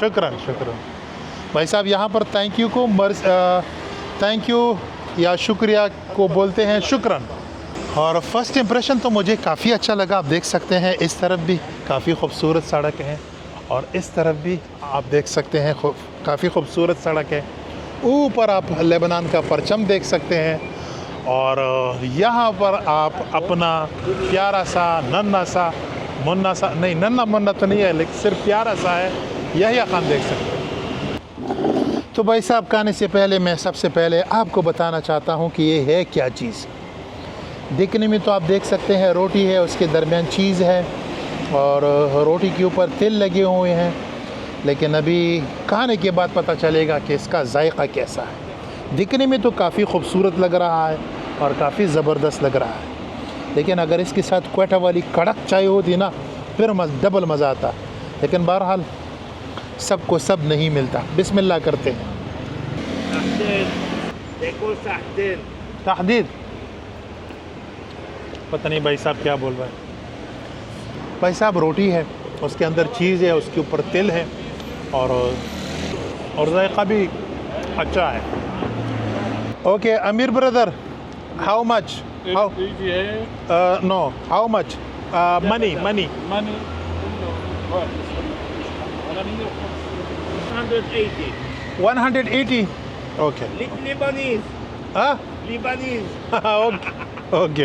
शुक्रन। भाई साहब यहाँ पर थैंक यू को थैंक यू या शुक्रिया को बोलते हैं शुक्रन। और फर्स्ट इम्प्रेशन तो मुझे काफ़ी अच्छा लगा। आप देख सकते हैं इस तरफ भी काफ़ी खूबसूरत सड़क है और इस तरफ भी आप देख सकते हैं काफ़ी खूबसूरत सड़क है। ऊपर आप लेबनान का परचम देख सकते हैं और यहाँ पर आप अपना प्यारा सा नन्ना सा मुन्ना सा, नहीं नन्ना मुन्ना तो नहीं है लेकिन सिर्फ प्यारा सा है, यही खान देख सकते हैं। तो भाई साहब खाने से पहले मैं सबसे पहले आपको बताना चाहता हूँ कि ये है क्या चीज़। देखने में तो आप देख सकते हैं रोटी है, उसके दरमियान चीज़ है और रोटी के ऊपर तिल लगे हुए हैं, लेकिन अभी खाने के बाद पता चलेगा कि इसका जायका कैसा है। दिखने में तो काफ़ी खूबसूरत लग रहा है और काफ़ी ज़बरदस्त लग रहा है, लेकिन अगर इसके साथ क्वेटा वाली कड़क चाय होती ना फिर डबल मज़ा आता। लेकिन बहरहाल सबको सब नहीं मिलता। बिस्मिल्लाह करते हैं। तहदीद पता नहीं भाई साहब क्या बोल रहा है। भाई साहब रोटी है, उसके अंदर चीज़ है, उसके ऊपर तिल है और जायका भी अच्छा है। ओके अमीर brother, how much? Know how much money? 180. 180. Okay Lebanese. हाँ Lebanese. ओके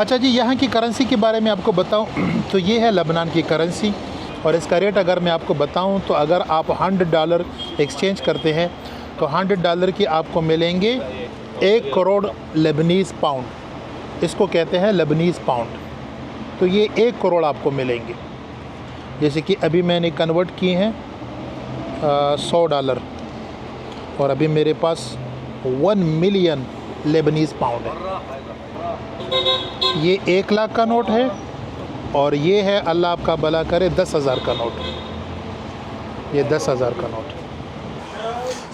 अच्छा जी, यहाँ की करेंसी के बारे में आपको बताऊँ तो ये है लेबनान की करेंसी और इसका रेट अगर मैं आपको बताऊँ तो अगर आप $100 एक्सचेंज करते हैं तो $100 की आपको मिलेंगे 1 करोड़ लेबनीज़ पाउंड। इसको कहते हैं लेबनीज़ पाउंड। तो ये 1 करोड़ आपको मिलेंगे। जैसे कि अभी मैंने कन्वर्ट किए हैं $100 और अभी मेरे पास 1 मिलियन लेबनीज़ पाउंड है। ये 1 लाख का नोट है और ये है, अल्लाह आपका भला करे, 10,000 का नोट। ये 10,000 का नोट।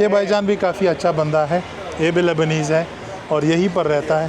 ये भाईजान भी काफ़ी अच्छा बंदा है, ये भी लेबनीज़ है और यहीं पर रहता है।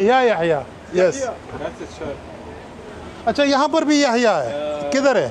या यस। अच्छा, यहाँ पर भी यहया है, किधर है?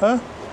हाँ?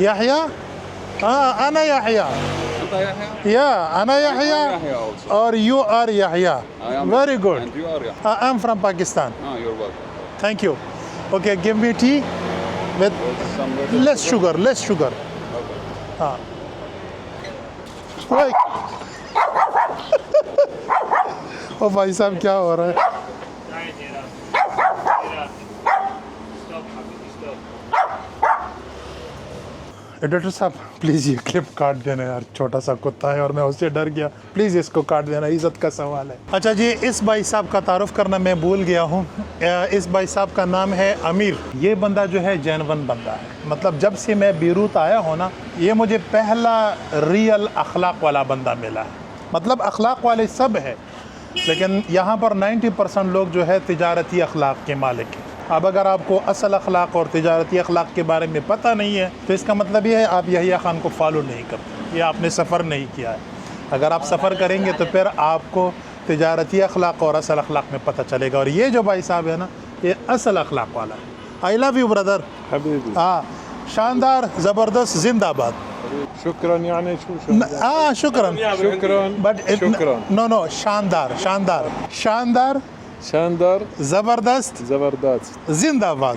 यहया? हाँ, अना यहया। अना यहया और you are Yahya. Very good. I am from Pakistan. Thank you. Okay, give me tea with less sugar. हाँ। ओए। ओ भाई साहब, क्या हो रहा है? एडिटर साहब, प्लीज़ ये क्लिप काट देना यार, छोटा सा कुत्ता है और मैं उससे डर गया। प्लीज़ इसको काट देना, इज़्ज़त का सवाल है। अच्छा जी, इस भाई साहब का तारुफ करना मैं भूल गया हूँ। इस भाई साहब का नाम है अमीर। ये बंदा जो है जेनवन बंदा है। मतलब जब से मैं बीरूत आया हूँ ना, ये मुझे पहला रियल अखलाक वाला बंदा मिला है। मतलब अखलाक वाले सब है, लेकिन यहाँ पर 90% लोग जो है तिजारती अखलाक के मालिक हैं। अब अगर आपको असल अखलाक और तिजारती अखलाक के बारे में पता नहीं है तो इसका मतलब ये है आप यहया खान को फॉलो नहीं करते, या आपने सफ़र नहीं किया है। अगर आप सफ़र करेंगे तो फिर आपको तिजारती अखलाक और असल अखलाक में पता चलेगा। और ये जो भाई साहब है ना, ये असल अखलाक वाला है। I love you brother. हाँ, शानदार, ज़बरदस्त, जिंदाबाद। शुक्रान यानी हाँ, शुक्रान बट नो शानदार शानदार ज़बरदस्त जिंदाबाद।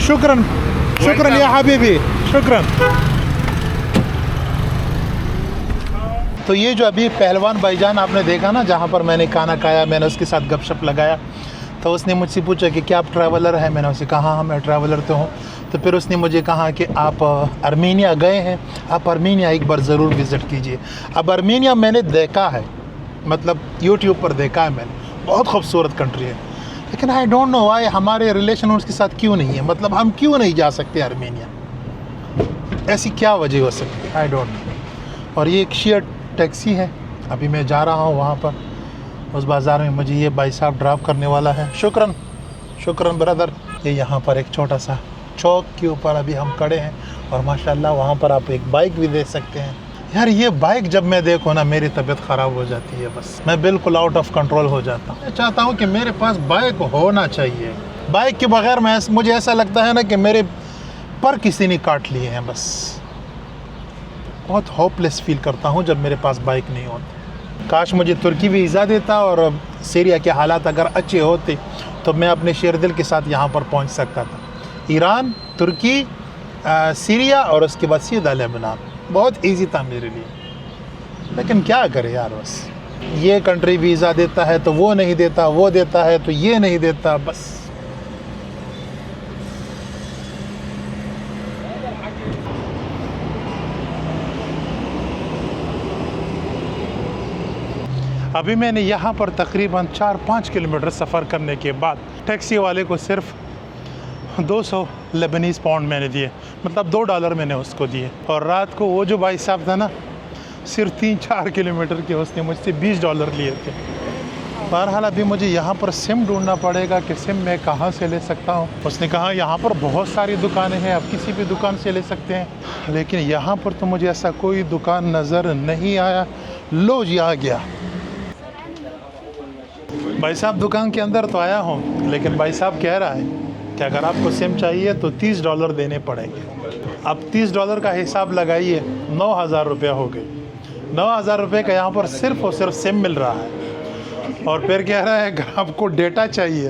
शुक्रान या हबीबी, शुक्रान। तो ये जो अभी पहलवान भाईजान आपने देखा ना, जहाँ पर मैंने खाना खाया, मैंने उसके साथ गपशप लगाया, तो उसने मुझसे पूछा कि क्या आप ट्रैवलर हैं? मैंने उससे कहा हाँ, मैं ट्रैवलर तो हूँ। तो फिर उसने मुझे कहा कि आप आर्मीनिया गए हैं, आप आर्मीनिया एक बार ज़रूर विज़िट कीजिए। अब आर्मीनिया मैंने देखा है, मतलब यूट्यूब पर देखा है मैंने, बहुत खूबसूरत कंट्री है, लेकिन आई डोंट नो वाई हमारे रिलेशन उसके साथ क्यों नहीं है। मतलब हम क्यों नहीं जा सकते आर्मीनिया? ऐसी क्या वजह हो सकती है? I don't know. और ये एक शेयर टैक्सी है, अभी मैं जा रहा हूँ वहाँ पर उस बाज़ार में, मुझे ये भाई साहब ड्रॉप करने वाला है। शुक्रान ब्रदर। ये यहाँ पर एक छोटा सा चौक के ऊपर अभी हम खड़े हैं और माशाल्लाह वहाँ पर आप एक बाइक भी देख सकते हैं। यार ये बाइक जब मैं देखूँ ना, मेरी तबीयत ख़राब हो जाती है, बस मैं बिल्कुल आउट ऑफ कंट्रोल हो जाता हूँ। मैं चाहता हूँ कि मेरे पास बाइक होना चाहिए। बाइक के बगैर मुझे ऐसा लगता है ना कि मेरे पर किसी ने काट लिए हैं। बस बहुत होपलेस फील करता हूँ जब मेरे पास बाइक नहीं होती। काश मुझे तुर्की वीज़ा देता और सीरिया के हालात अगर अच्छे होते तो मैं अपने शेर दिल के साथ यहाँ पर पहुँच सकता था। ईरान, तुर्की, सीरिया और उसके बाद सीधा लेबनान, बहुत इजी था मेरे लिए। लेकिन क्या करें यार, बस ये कंट्री वीज़ा देता है तो वो नहीं देता, वो देता है तो ये नहीं देता, बस। अभी मैंने यहाँ पर तकरीबन 4-5 किलोमीटर सफ़र करने के बाद टैक्सी वाले को सिर्फ 200 लेबनीज़ पाउंड मैंने दिए, मतलब $2 मैंने उसको दिए। और रात को वो जो भाई साहब था ना, सिर्फ 3-4 किलोमीटर के, उसने मुझसे $20 लिए थे। बहरहाल अभी मुझे यहाँ पर सिम ढूंढना पड़ेगा कि सिम मैं कहाँ से ले सकता हूँ। उसने कहा यहाँ पर बहुत सारी दुकानें हैं, आप किसी भी दुकान से ले सकते हैं, लेकिन यहाँ पर तो मुझे ऐसा कोई दुकान नज़र नहीं आया। लो जी, आ गया। भाई साहब दुकान के अंदर तो आया हूँ, लेकिन भाई साहब कह रहा है कि अगर आपको सिम चाहिए तो $30 देने पड़ेंगे। अब $30 का हिसाब लगाइए, 9,000 रुपया हो गए। 9,000 रुपये का यहाँ पर सिर्फ़ और सिर्फ सिम मिल रहा है। और फिर कह रहा है अगर आपको डेटा चाहिए।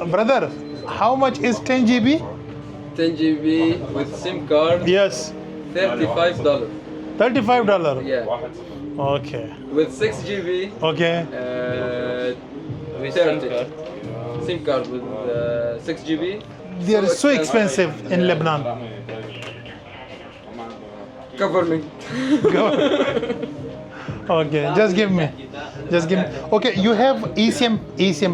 Brother, how much is 10 GB? 10 GB with SIM card. Yes. $35. $35. Yeah. Okay. With 6 GB. Okay. with SIM card. SIM card with 6 GB. They are so expensive in Lebanon. Government. Okay, just give me. Okay, you have eSIM. eSIM.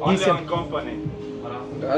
Only on company.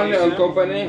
only on company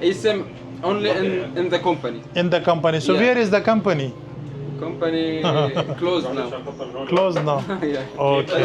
eSIM only in the company. In the company. So Yeah. where is the company? Company closed now. Closed now. Yeah. Okay.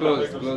Closed now.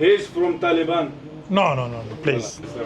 He's from Taliban. No, please.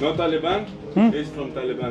No Taliban? He's from Taliban.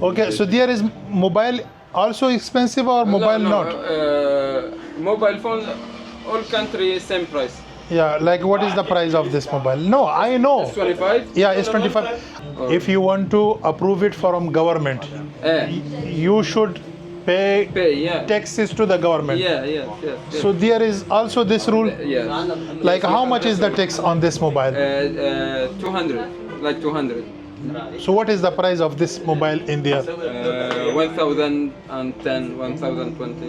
Okay, so there is mobile also expensive or mobile not? Mobile phone all country same price. Yeah, like what is the price of this mobile? No, I know. 25. Yeah, it's 25. If you want to approve it from government, you should pay yeah. taxes to the government. Yeah. So there is also this rule. Yes. Like how much is the tax on this mobile? 200 like 200. So what is the price of this mobile in there? 1010 1020.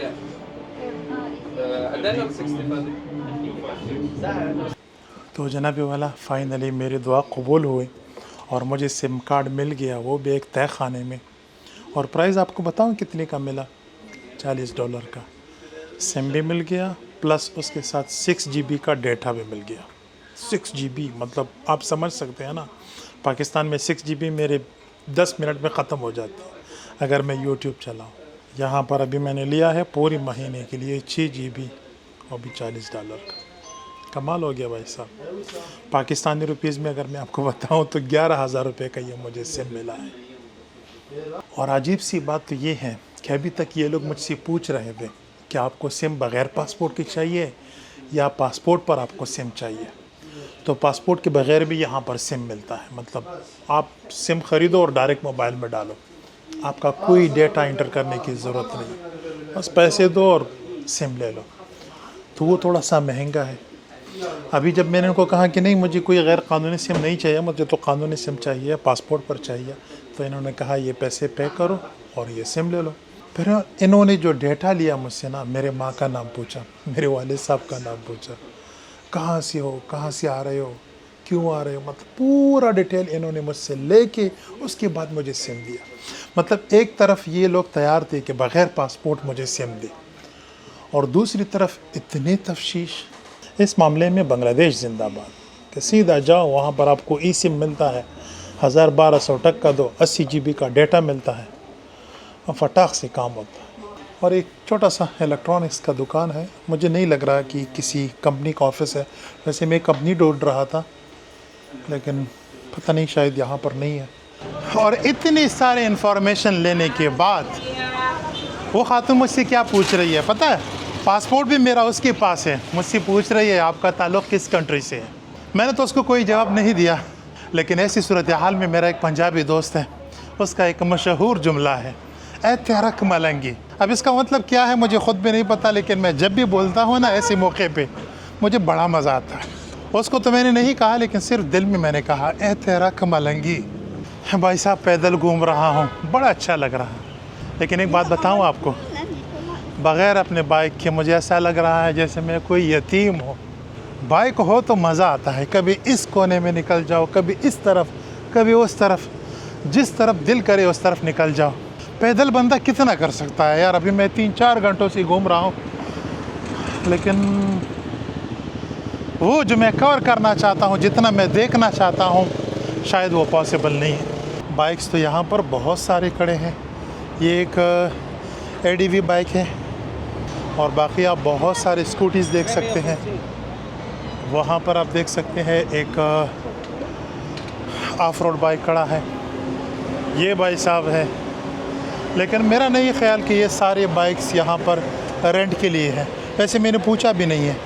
Yeah. then 65. तो जनाबी वाला finally मेरी दुआ कबूल हुई और मुझे SIM card मिल गया, वो भी एक तय खाने में। और प्राइस आपको बताऊं कितने का मिला? $40 का सिम भी मिल गया, प्लस उसके साथ 6 GB का डेटा भी मिल गया। 6 GB मतलब आप समझ सकते हैं ना, पाकिस्तान में 6 GB मेरे 10 मिनट में ख़त्म हो जाती है अगर मैं YouTube चलाऊँ। यहाँ पर अभी मैंने लिया है पूरी महीने के लिए 6 GB और भी $40 का। कमाल हो गया भाई साहब। पाकिस्तानी रुपीज़ में अगर मैं आपको बताऊं तो 11,000 रुपये का ये मुझे सिम मिला है। और अजीब सी बात तो ये है कि अभी तक ये लोग मुझसे पूछ रहे थे कि आपको सिम बग़ैर पासपोर्ट की चाहिए या पासपोर्ट पर आपको सिम चाहिए। तो पासपोर्ट के बग़ैर भी यहाँ पर सिम मिलता है, मतलब आप सिम ख़रीदो और डायरेक्ट मोबाइल में डालो, आपका कोई डेटा इंटर करने की ज़रूरत नहीं, बस पैसे दो और सिम ले लो। तो वो थोड़ा सा महंगा है। अभी जब मैंने उनको कहा कि नहीं मुझे कोई गैर कानूनी सिम नहीं चाहिए, मुझे तो कानूनी सिम चाहिए, पासपोर्ट पर चाहिए, तो इन्होंने कहा ये पैसे पे करो और ये सिम ले लो। फिर इन्होंने जो डेटा लिया मुझसे ना, मेरे माँ का नाम पूछा, मेरे वालिद साहब का नाम पूछा, कहाँ से हो, कहाँ से आ रहे हो, क्यों आ रहे हो, मतलब पूरा डिटेल इन्होंने मुझसे लेके उसके बाद मुझे सिम दिया। मतलब एक तरफ ये लोग तैयार थे कि बग़ैर पासपोर्ट मुझे सिम दे, और दूसरी तरफ इतनी तफ्शीश। इस मामले में बांग्लादेश जिंदाबाद, कि सीधा जाओ वहाँ पर आपको ई सिम मिलता है, 1000-1200 टका दो, 80 GB का डेटा मिलता है और फटाक से काम होता है। और एक छोटा सा इलेक्ट्रॉनिक्स का दुकान है, मुझे नहीं लग रहा कि किसी कंपनी का ऑफिस है, वैसे मैं कंपनी ढूंढ रहा था लेकिन पता नहीं शायद यहाँ पर नहीं है। और इतनी सारे इन्फॉर्मेशन लेने के बाद वो खातून मुझसे क्या पूछ रही है पता है? पासपोर्ट भी मेरा उसके पास है, मुझसे पूछ रही है आपका ताल्लुक़ किस कंट्री से है। मैंने तो उसको कोई जवाब नहीं दिया, लेकिन ऐसी सूरत हाल में मेरा एक पंजाबी दोस्त है, उसका एक मशहूर जुमला है, ए त्यारक मलंगी। अब इसका मतलब क्या है मुझे ख़ुद भी नहीं पता, लेकिन मैं जब भी बोलता हूँ ना ऐसे मौके पे मुझे बड़ा मज़ा आता है। उसको तो मैंने नहीं कहा, लेकिन सिर्फ दिल में मैंने कहा ए त्यारक मलंगी। भाई साहब पैदल घूम रहा हूँ, बड़ा अच्छा लग रहा है। लेकिन एक बात बताऊँ आपको, बग़ैर अपने बाइक के मुझे ऐसा लग रहा है जैसे मैं कोई यतीम हो। बाइक हो तो मज़ा आता है, कभी इस कोने में निकल जाओ, कभी इस तरफ, कभी उस तरफ, जिस तरफ दिल करे उस तरफ निकल जाओ। पैदल बंदा कितना कर सकता है यार? अभी मैं 3-4 घंटों से घूम रहा हूँ, लेकिन वो जो मैं कवर करना चाहता हूँ, जितना मैं देखना चाहता हूँ, शायद वो पॉसिबल नहीं है। बाइक्स तो यहाँ पर बहुत सारे खड़े हैं। ये एक ADV बाइक है और बाकी आप बहुत सारे स्कूटीज़ देख सकते हैं। वहाँ पर आप देख सकते हैं एक ऑफ रोड बाइक खड़ा है। ये भाई साहब है लेकिन मेरा नहीं ख्याल कि ये सारे बाइक्स यहाँ पर रेंट के लिए हैं। वैसे मैंने पूछा भी नहीं है।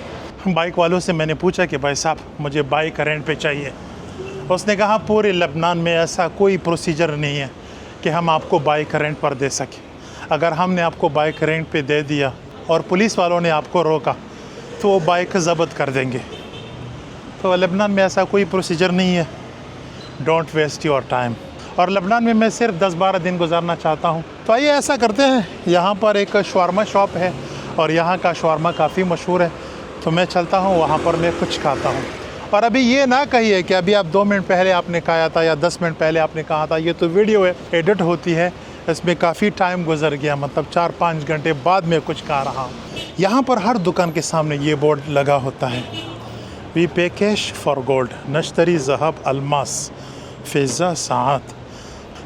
बाइक वालों से मैंने पूछा कि भाई साहब मुझे बाइक रेंट पे चाहिए। उसने कहा पूरे लेबनान में ऐसा कोई प्रोसीजर नहीं है कि हम आपको बाइक रेंट पर दे सकें। अगर हमने आपको बाइक रेंट पे दे दिया और पुलिस वालों ने आपको रोका तो वो बाइक ज़ब्त कर देंगे। तो लेबनान में ऐसा कोई प्रोसीजर नहीं है। Don't waste your time. और लेबनान में मैं सिर्फ 10-12 दिन गुजारना चाहता हूँ। तो आइए ऐसा करते हैं, यहाँ पर एक शवारमा शॉप है और यहाँ का शवारमा काफ़ी मशहूर है, तो मैं चलता हूँ वहाँ पर मैं कुछ खाता हूँ। और अभी ये ना कहिए कि अभी आप 2 मिनट पहले आपने खाया था या 10 मिनट पहले आपने कहा था। ये तो वीडियो है, एडिट होती है, इसमें काफ़ी टाइम गुजर गया, मतलब 4-5 घंटे बाद में कुछ खा रहा हूँ। यहाँ पर हर दुकान के सामने ये बोर्ड लगा होता है, वी पे कैश फॉर गोल्ड, नश्तरी ज़हब अलमास फ़िज़ा सात।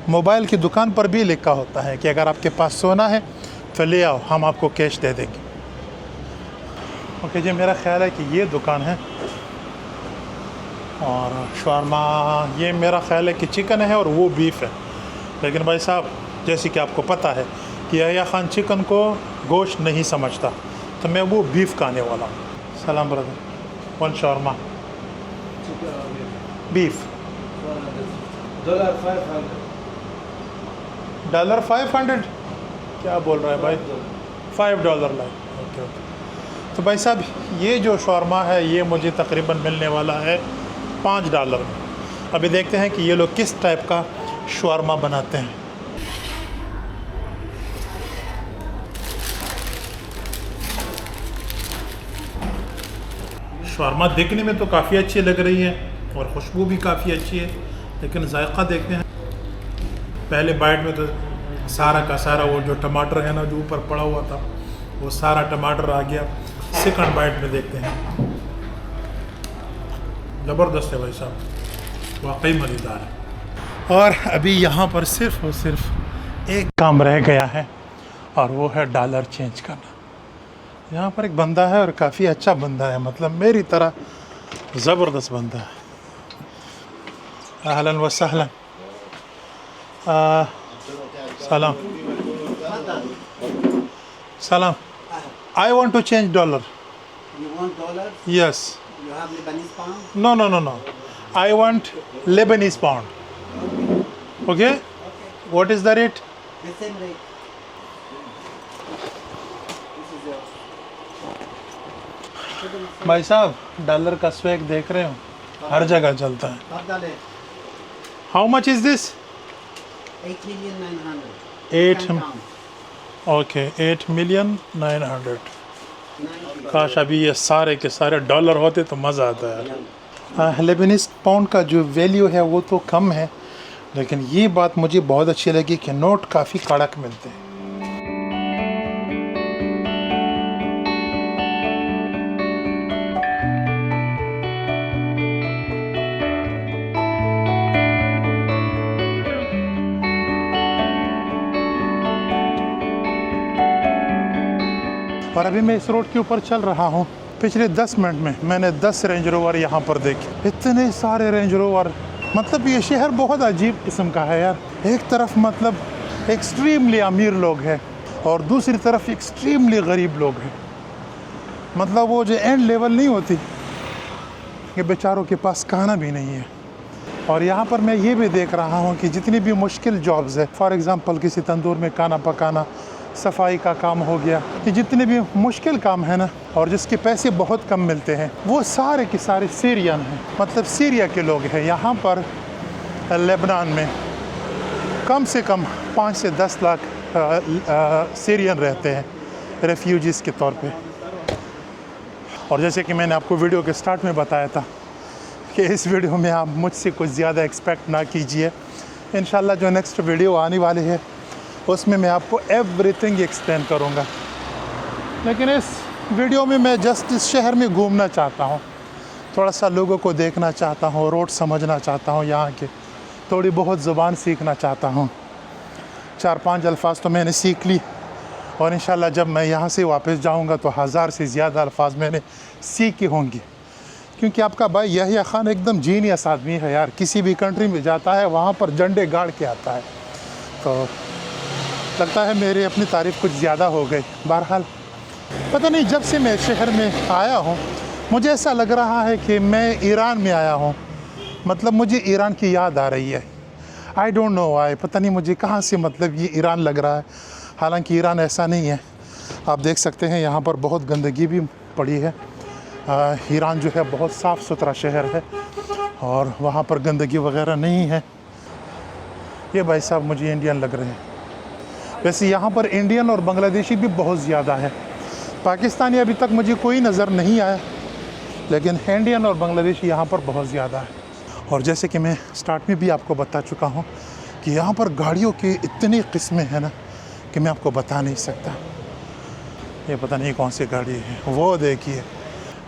मोबाइल की दुकान पर भी लिखा होता है कि अगर आपके पास सोना है तो ले आओ, हम आपको कैश दे देंगे। ओके जी, मेरा ख्याल है कि ये दुकान है। और शवारमा ये मेरा ख्याल है कि चिकन है और वो बीफ है। लेकिन भाई साहब जैसे कि आपको पता है कि यहया खान चिकन को गोश्त नहीं समझता, तो मैं वो बीफ खाने वाला हूँ। सलाम ब्रदर, 1 शवारमा बीफ $500। क्या बोल रहा है भाई? $5 लाइक। ओके। तो भाई साहब ये जो शवारमा है ये मुझे तकरीबन मिलने वाला है $5 में। अभी देखते हैं कि ये लोग किस टाइप का शवारमा बनाते हैं। शवारमा देखने में तो काफ़ी अच्छी लग रही है और खुशबू भी काफ़ी अच्छी है, लेकिन जायका देखते हैं। पहले बाइट में तो सारा का सारा वो जो टमाटर है ना जो ऊपर पड़ा हुआ था वो सारा टमाटर आ गया। सेकंड बाइट में देखते हैं। ज़बरदस्त है भाई साहब, वाकई मज़ेदार है। और अभी यहाँ पर सिर्फ और सिर्फ एक काम रह गया है और वो है डॉलर चेंज करना। यहाँ पर एक बंदा है और काफ़ी अच्छा बंदा है, मतलब मेरी तरह ज़बरदस्त बंदा है। अहलन व सहलन। सलाम सलाम। I want to change dollar. You want dollars? Yes. You have Lebanese pound? No. I want Lebanese pound. Okay? What is the rate? The same rate. This is yours. भाई साहब डॉलर का स्वैग देख रहे हो, हर जगह चलता है। $5. How much is this? 8,900,000. 8 pound. Okay 8,900,000। काश अभी ये सारे के सारे डॉलर होते तो मज़ा आता है। लेबनीज़ पाउंड का जो वैल्यू है वो तो कम है, लेकिन ये बात मुझे बहुत अच्छी लगी कि नोट काफ़ी कड़क मिलते हैं। और अभी मैं इस रोड के ऊपर चल रहा हूँ। पिछले 10 मिनट में मैंने 10 रेंज रोवर यहाँ पर देखे, इतने सारे रेंज रोवर। मतलब ये शहर बहुत अजीब किस्म का है यार। एक तरफ मतलब एक्सट्रीमली अमीर लोग हैं और दूसरी तरफ एक्सट्रीमली गरीब लोग हैं। मतलब वो जो एंड लेवल नहीं होती कि बेचारों के पास खाना भी नहीं है। और यहाँ पर मैं ये भी देख रहा हूँ कि जितनी भी मुश्किल जॉब्स है, फॉर एग्ज़ाम्पल किसी तंदूर में खाना पकाना, सफाई का काम हो गया, ये जितने भी मुश्किल काम है ना और जिसके पैसे बहुत कम मिलते हैं, वो सारे के सारे सीरियन हैं। मतलब सीरिया के लोग हैं। यहाँ पर लेबनान में कम से कम 5 से 10 लाख सीरियन रहते हैं रेफ्यूजीज़ के तौर पे। और जैसे कि मैंने आपको वीडियो के स्टार्ट में बताया था कि इस वीडियो में आप मुझसे कुछ ज़्यादा एक्सपेक्ट ना कीजिए। इंशाल्लाह जो नेक्स्ट वीडियो आने वाली है उसमें मैं आपको एवरीथिंग एक्सप्लेन करूँगा। लेकिन इस वीडियो में मैं जस्ट इस शहर में घूमना चाहता हूँ, थोड़ा सा लोगों को देखना चाहता हूँ, रोड समझना चाहता हूँ, यहाँ के थोड़ी बहुत ज़ुबान सीखना चाहता हूँ। 4-5 अल्फाज तो मैंने सीख ली और इंशाल्लाह जब मैं यहाँ से वापस जाऊँगा तो 1000 से ज़्यादा अल्फाज मैंने सीखी होंगी। क्योंकि आपका भाई यहया खान एकदम जीनियस आदमी है यार। किसी भी कंट्री में जाता है वहाँ पर झंडे गाड़ के आता है। तो लगता है मेरी अपनी तारीफ़ कुछ ज़्यादा हो गई। बहरहाल पता नहीं, जब से मैं शहर में आया हूँ मुझे ऐसा लग रहा है कि मैं ईरान में आया हूँ। मतलब मुझे ईरान की याद आ रही है। आई डोंट नो वाई, पता नहीं मुझे कहाँ से मतलब ये ईरान लग रहा है। हालांकि ईरान ऐसा नहीं है। आप देख सकते हैं यहाँ पर बहुत गंदगी भी पड़ी है। ईरान जो है बहुत साफ़ सुथरा शहर है और वहाँ पर गंदगी वगैरह नहीं है। ये भाई साहब मुझे इंडियन लग रहे हैं। वैसे यहाँ पर इंडियन और बांग्लादेशी भी बहुत ज़्यादा है। पाकिस्तानी अभी तक मुझे कोई नज़र नहीं आया, लेकिन इंडियन और बांग्लादेशी यहाँ पर बहुत ज़्यादा है। और जैसे कि मैं स्टार्ट में भी आपको बता चुका हूँ कि यहाँ पर गाड़ियों की इतनी किस्में हैं ना कि मैं आपको बता नहीं सकता। ये पता नहीं कौन सी गाड़ी है, वो देखिए।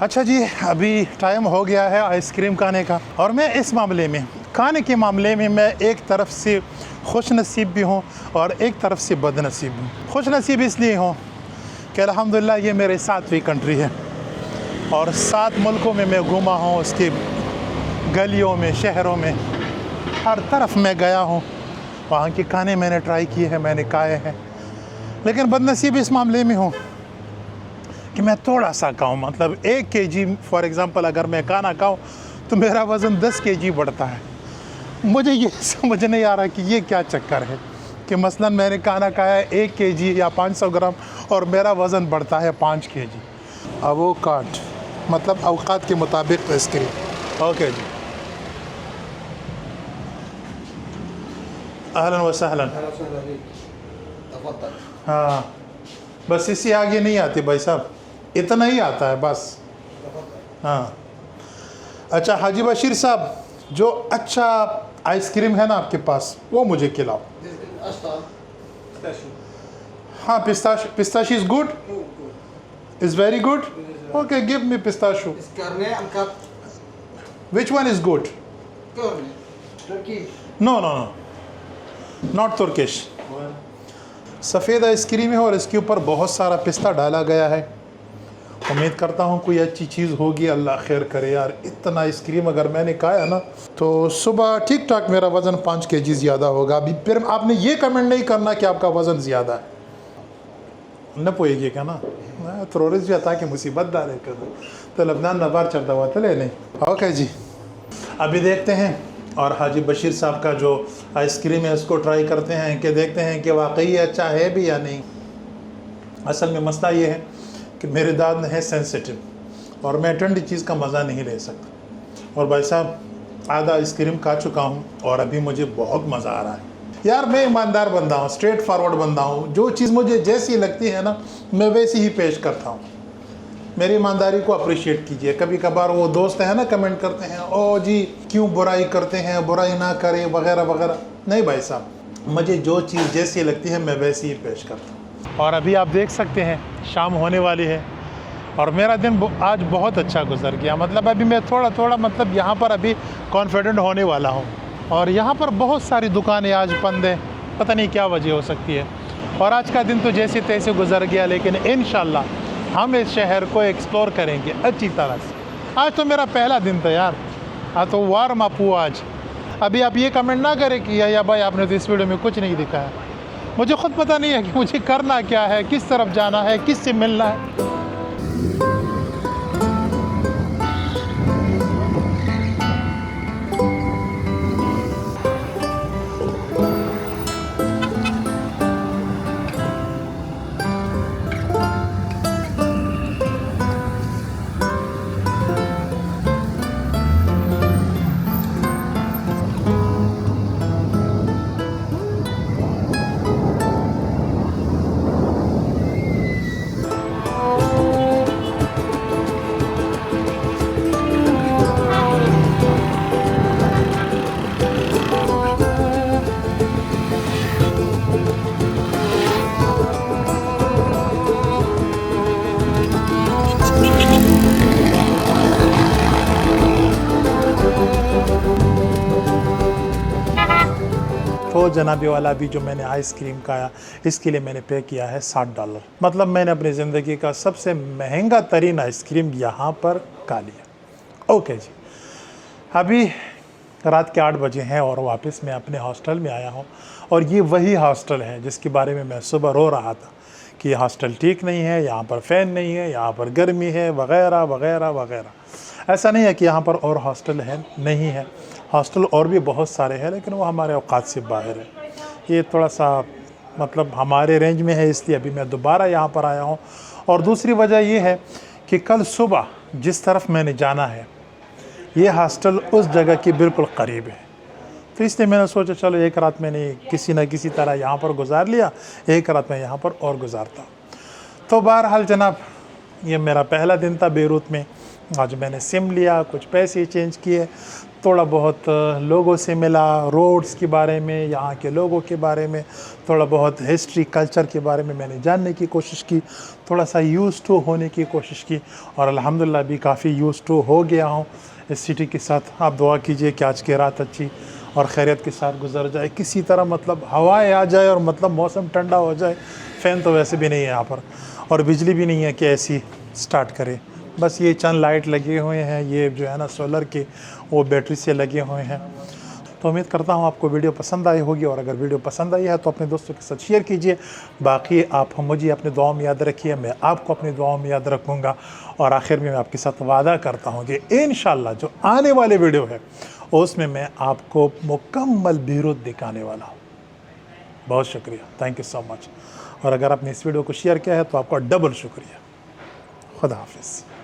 अच्छा जी, अभी टाइम हो गया है आइसक्रीम खाने का। और मैं इस मामले में, खाने के मामले में, मैं एक तरफ से खुश नसीब भी हूँ और एक तरफ से बदनसीब हूँ। खुश नसीब इसलिए हूँ कि अल्हम्दुलिल्लाह ये मेरे 7वीं कंट्री है और 7 मुल्कों में मैं घूमा हूँ। उसके गलियों में, शहरों में, हर तरफ मैं गया हूँ। वहाँ के खाने मैंने ट्राई किए हैं, मैंने खाए हैं। लेकिन बदनसीब इस मामले में हूँ कि मैं थोड़ा सा खाऊँ। मतलब 1 kg फॉर एग्ज़ाम्पल अगर मैं खाना खाऊँ तो मेरा वज़न 10 kg बढ़ता है। मुझे ये समझ नहीं आ रहा कि ये क्या चक्कर है कि मसलन मैंने खाना खाया 1 kg या 500 ग्राम और मेरा वज़न बढ़ता है 5 kg। अवोकाट मतलब अवकात के मुताबिक आइसक्रीम। ओके जी, अहलन व सहलन। हाँ, बस इससे आगे नहीं आती भाई साहब, इतना ही आता है बस। हाँ अच्छा हाजी बशीर साहब, जो अच्छा आइसक्रीम है ना आपके पास वो मुझे खिलाओ। हाँ, pistachio is good, is very good. Okay, give me pistachio. Which one is good? No no no, not Turkish. सफ़ेद आइसक्रीम है और इसके ऊपर बहुत सारा पिस्ता डाला गया है। उम्मीद करता हूँ कोई अच्छी चीज़ होगी, अल्लाह खैर करे। यार इतना आइसक्रीम अगर मैंने खाया ना तो सुबह ठीक ठाक मेरा वज़न 5 kg ज़्यादा होगा। अभी फिर आपने ये कमेंट नहीं करना कि आपका वज़न ज़्यादा है, न पोएगी क्या ना थ्रोरिस भी आता कि मुसीबत दार है कर तो लबनान नबार चढ़ता हुआ तो ले नहीं। ओके जी, अभी देखते हैं और हाजी बशीर साहब का जो आइसक्रीम है उसको ट्राई करते हैं कि देखते हैं कि वाकई अच्छा है भी या नहीं। असल में मसला ये है कि मेरे दांत है सेंसिटिव और मैं ठंडी चीज़ का मज़ा नहीं ले सकता। और भाई साहब आधा आइसक्रीम खा चुका हूँ और अभी मुझे बहुत मज़ा आ रहा है। यार मैं ईमानदार बंदा हूँ, स्ट्रेट फॉरवर्ड बंदा हूँ। जो चीज़ मुझे जैसी लगती है ना मैं वैसी ही पेश करता हूँ। मेरी ईमानदारी को अप्रिशिएट कीजिए। कभी कभार वो दोस्त हैं ना कमेंट करते हैं, ओ जी क्यों बुराई करते हैं, बुराई ना करें वगैरह वगैरह। नहीं भाई साहब, मुझे जो चीज़ जैसी लगती है मैं वैसी ही पेश करता हूँ। और अभी आप देख सकते हैं शाम होने वाली है और मेरा दिन आज बहुत अच्छा गुजर गया। मतलब अभी मैं थोड़ा थोड़ा मतलब यहाँ पर अभी कॉन्फिडेंट होने वाला हूँ। और यहाँ पर बहुत सारी दुकानें आज बंद हैं, पता नहीं क्या वजह हो सकती है। और आज का दिन तो जैसे तैसे गुजर गया, लेकिन इंशाल्लाह हम इस शहर को एक्सप्लोर करेंगे अच्छी तरह से। आज तो मेरा पहला दिन था यार, हाँ तो वार्म अप हुआ आज। अभी आप ये कमेंट ना करें कि या भाई आपने तो इस वीडियो में कुछ नहीं दिखाया। मुझे ख़ुद पता नहीं है कि मुझे करना क्या है, किस तरफ जाना है, किस से मिलना है। तो जनाबी वाला भी जो मैंने आइसक्रीम खाया इसके लिए मैंने पे किया है $60। मतलब मैंने अपनी ज़िंदगी का सबसे महंगा तरीन आइसक्रीम यहाँ पर खा लिया। ओके जी, अभी रात के 8 बजे हैं और वापस मैं अपने हॉस्टल में आया हूँ और ये वही हॉस्टल है जिसके बारे में मैं सुबह रो रहा था कि ये हॉस्टल ठीक नहीं है, यहाँ पर फ़ैन नहीं है, यहाँ पर गर्मी है, वगैरह वगैरह वगैरह। ऐसा नहीं है कि यहाँ पर और हॉस्टल है, नहीं है, हॉस्टल और भी बहुत सारे हैं, लेकिन वो हमारे औकात से बाहर है। ये थोड़ा सा मतलब हमारे रेंज में है, इसलिए अभी मैं दोबारा यहाँ पर आया हूँ। और दूसरी वजह ये है कि कल सुबह जिस तरफ मैंने जाना है ये हॉस्टल उस जगह के बिल्कुल करीब है, तो इसलिए मैंने सोचा चलो एक रात मैंने किसी न किसी तरह यहाँ पर गुजार लिया, एक रात मैं यहाँ पर और गुजारता। तो बहरहाल जनाब, ये मेरा पहला दिन था बेरूत में। आज मैंने सिम लिया, कुछ पैसे चेंज किए, थोड़ा बहुत लोगों से मिला, रोड्स के बारे में, यहाँ के लोगों के बारे में, थोड़ा बहुत हिस्ट्री कल्चर के बारे में मैंने जानने की कोशिश की, थोड़ा सा यूज़ टू होने की कोशिश की, और अल्हम्दुलिल्लाह भी काफ़ी यूज़ टू हो गया हूँ इस सिटी के साथ। आप दुआ कीजिए कि आज की रात अच्छी और खैरियत के साथ गुजर जाए, किसी तरह मतलब हवाएं आ जाए और मतलब मौसम ठंडा हो जाए। फ़ैन तो वैसे भी नहीं है यहाँ पर, और बिजली भी नहीं है कि ऐसी स्टार्ट करे, बस ये चंद लाइट लगे हुए हैं, ये जो है ना सोलर के वो बैटरी से लगे हुए हैं। तो उम्मीद करता हूँ आपको वीडियो पसंद आई होगी, और अगर वीडियो पसंद आई है तो अपने दोस्तों के साथ शेयर कीजिए। बाकी आप मुझे अपने दुआओं में याद रखिए, मैं आपको अपनी दुआओं में याद रखूँगा। और आखिर में मैं आपके साथ वादा करता हूँ कि इंशाल्लाह जो आने वाले वीडियो है उसमें मैं आपको मुकम्मल बेरूत दिखाने वाला हूँ। बहुत शुक्रिया, थैंक यू सो मच। और अगर आपने इस वीडियो को शेयर किया है तो आपका डबल शुक्रिया। खुदा हाफिज़।